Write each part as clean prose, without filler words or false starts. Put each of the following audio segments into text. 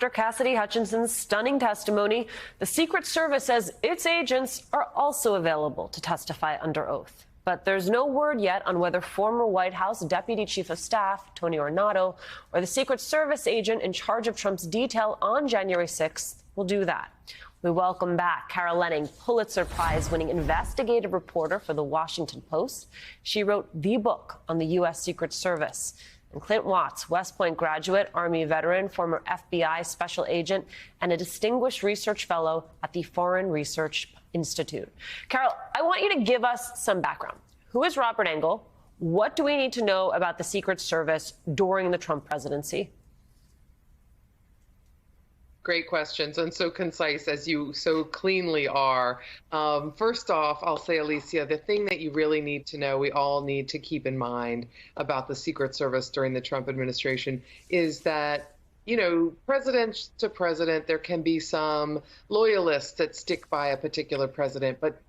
After Cassidy Hutchinson's stunning testimony, the Secret Service says its agents are also available to testify under oath. But there's no word yet on whether former White House Deputy Chief of Staff Tony Ornato or the Secret Service agent in charge of Trump's detail on January 6th will do that. We welcome back Carol Leonnig, Pulitzer Prize-winning investigative reporter for The Washington Post. She wrote the book on the U.S. Secret Service. And Clint Watts, West Point graduate, Army veteran, former FBI special agent, and a distinguished research fellow at the Foreign Research Institute. Carol, I want you to give us some background. Who is Robert Engel? What do we need to know about the Secret Service during the Trump presidency? Great questions, and so concise as you so cleanly are. First off, I'll say, Alicia, the thing that you really need to know, we all need to keep in mind about the Secret Service during the Trump administration is that, you know, president to president, there can be some loyalists that stick by a particular president, but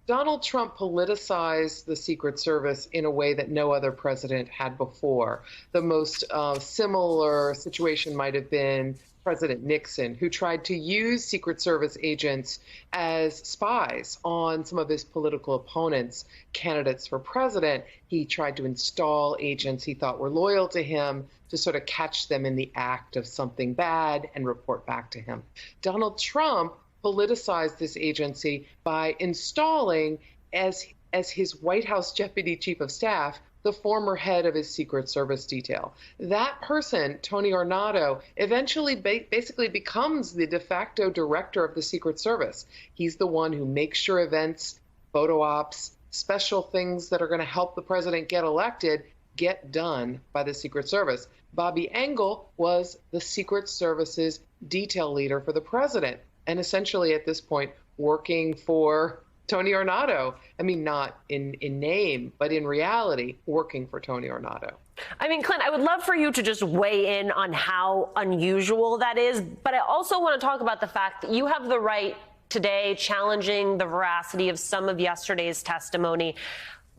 Donald Trump politicized the Secret Service in a way that no other president had before. The most similar situation might have been President Nixon, who tried to use Secret Service agents as spies on some of his political opponents, candidates for president. He tried to install agents he thought were loyal to him to sort of catch them in the act of something bad and report back to him. Donald Trump politicized this agency by installing as his White House Deputy Chief of Staff the former head of his Secret Service detail. That person, Tony Ornato, eventually basically becomes the de facto director of the Secret Service. He's the one who makes sure events, photo ops, special things that are going to help the president get elected get done by the Secret Service. Bobby Engel was the Secret Service's detail leader for the president, and essentially at this point working for Tony Ornato. I mean, not in name, but in reality, working for Tony Ornato. I mean, Clint, I would love for you to just weigh in on how unusual that is. But I also want to talk about the fact that you have the right today challenging the veracity of some of yesterday's testimony.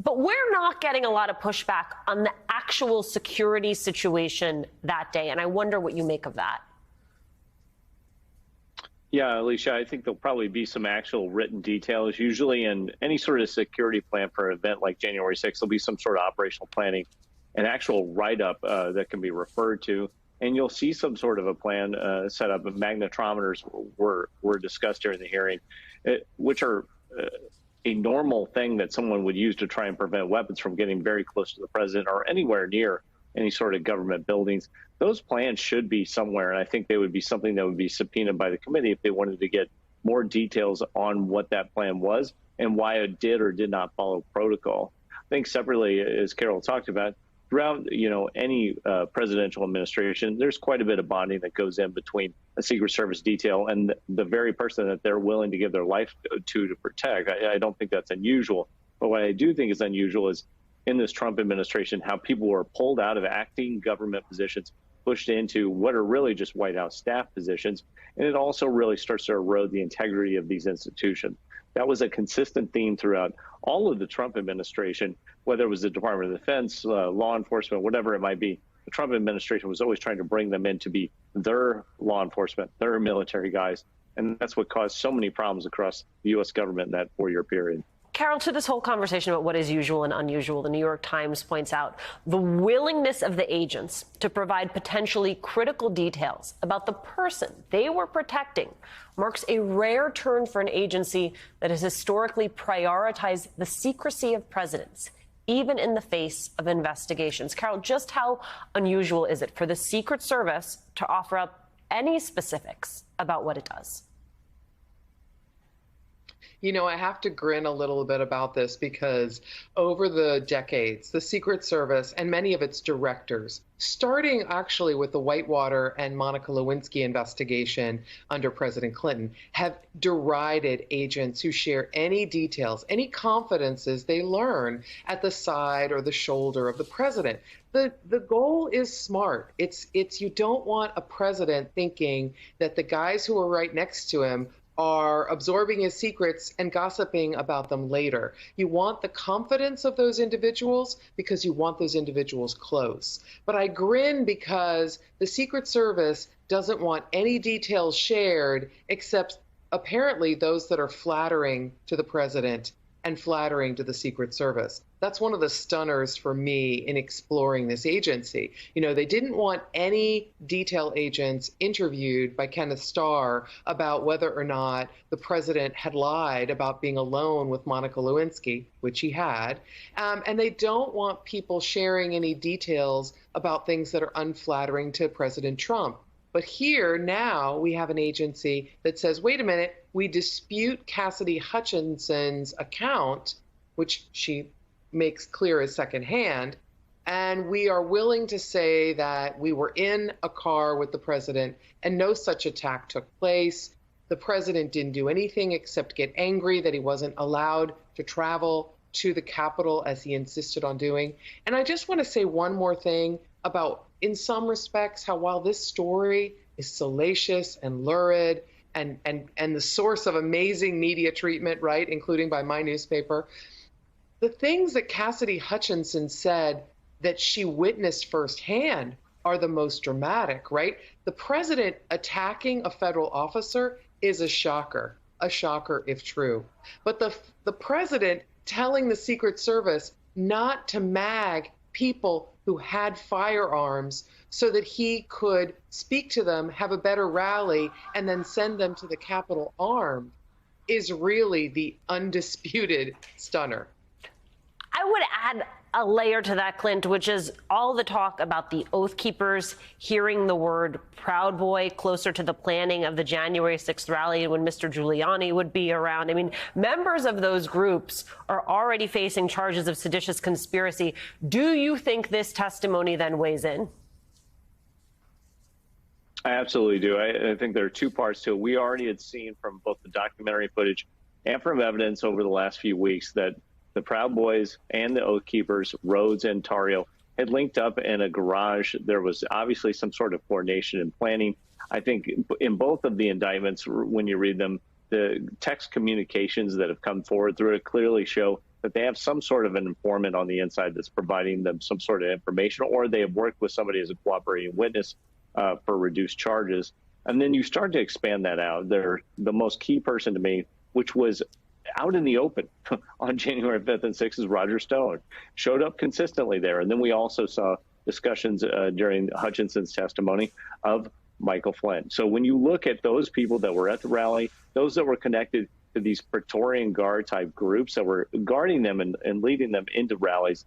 But we're not getting a lot of pushback on the actual security situation that day. And I wonder what you make of that. Yeah, Alicia, I think there'll probably be some actual written details. Usually in any sort of security plan for an event like January 6th, there'll be some sort of operational planning, an actual write-up that can be referred to. And you'll see some sort of a plan set up. Magnetometers were discussed during the hearing, which are a normal thing that someone would use to try and prevent weapons from getting very close to the president or anywhere near any sort of government buildings. Those plans should be somewhere, and I think they would be something that would be subpoenaed by the committee if they wanted to get more details on what that plan was and why it did or did not follow protocol. I think separately, as Carol talked about, throughout any presidential administration, there's quite a bit of bonding that goes in between a Secret Service detail and the very person that they're willing to give their life to protect. I don't think that's unusual, but what I do think is unusual is in this Trump administration, how people were pulled out of acting government positions, pushed into what are really just White House staff positions. And it also really starts to erode the integrity of these institutions. That was a consistent theme throughout all of the Trump administration, whether it was the Department of Defense, law enforcement, whatever it might be. The Trump administration was always trying to bring them in to be their law enforcement, their military guys. And that's what caused so many problems across the U.S. government in that 4-year period. Carol, to this whole conversation about what is usual and unusual, the New York Times points out the willingness of the agents to provide potentially critical details about the person they were protecting marks a rare turn for an agency that has historically prioritized the secrecy of presidents, even in the face of investigations. Carol, just how unusual is it for the Secret Service to offer up any specifics about what it does? You know, I have to grin a little bit about this because over the decades, the Secret Service and many of its directors, starting actually with the Whitewater and Monica Lewinsky investigation under President Clinton, have derided agents who share any details, any confidences they learn at the side or the shoulder of the president. The goal is smart. It's you don't want a president thinking that the guys who are right next to him are absorbing his secrets and gossiping about them later. You want the confidence of those individuals because you want those individuals close. But I grin because the Secret Service doesn't want any details shared except apparently those that are flattering to the president and flattering to the Secret Service. That's one of the stunners for me in exploring this agency. You know, they didn't want any detail agents interviewed by Kenneth Starr about whether or not the president had lied about being alone with Monica Lewinsky, which he had. And they don't want people sharing any details about things that are unflattering to President Trump. But here now we have an agency that says, wait a minute, we dispute Cassidy Hutchinson's account, which she makes clear as secondhand, and we are willing to say that we were in a car with the president and no such attack took place. The president didn't do anything except get angry that he wasn't allowed to travel to the Capitol as he insisted on doing. And I just want to say one more thing about, in some respects, how while this story is salacious and lurid and the source of amazing media treatment, right, including by my newspaper, the things that Cassidy Hutchinson said that she witnessed firsthand are the most dramatic, right? The president attacking a federal officer is a shocker if true. But the president telling the Secret Service not to mag people who had firearms so that he could speak to them, have a better rally, and then send them to the Capitol armed is really the undisputed stunner. I would add a layer to that, Clint, which is all the talk about the Oath Keepers hearing the word Proud Boy closer to the planning of the January 6th rally when Mr. Giuliani would be around. I mean, members of those groups are already facing charges of seditious conspiracy. Do you think this testimony then weighs in? I absolutely do. I think there are two parts to it. We already had seen from both the documentary footage and from evidence over the last few weeks that the Proud Boys and the Oath Keepers, Rhodes and Tarrio, had linked up in a garage. There was obviously some sort of coordination and planning. I think in both of the indictments, when you read them, the text communications that have come forward through it clearly show that they have some sort of an informant on the inside that's providing them some sort of information, or they have worked with somebody as a cooperating witness for reduced charges. And then you start to expand that out. The most key person to me, which was out in the open on January 5th and 6th, is Roger Stone. Showed up consistently there. And then we also saw discussions during Hutchinson's testimony of Michael Flynn. So when you look at those people that were at the rally, those that were connected to these Praetorian Guard type groups that were guarding them and leading them into rallies,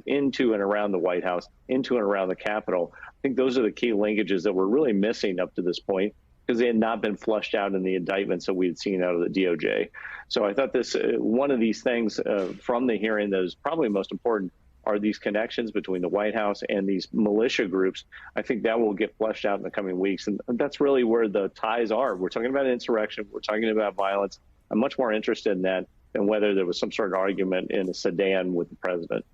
into and around the White House, into and around the Capitol, I think those are the key linkages that were really missing up to this point, because they had not been flushed out in the indictments that we had seen out of the DOJ. So I thought this, one of these things from the hearing that is probably most important are these connections between the White House and these militia groups. I think that will get fleshed out in the coming weeks. And that's really where the ties are. We're talking about insurrection. We're talking about violence. I'm much more interested in that than whether there was some sort of argument in a sedan with the president.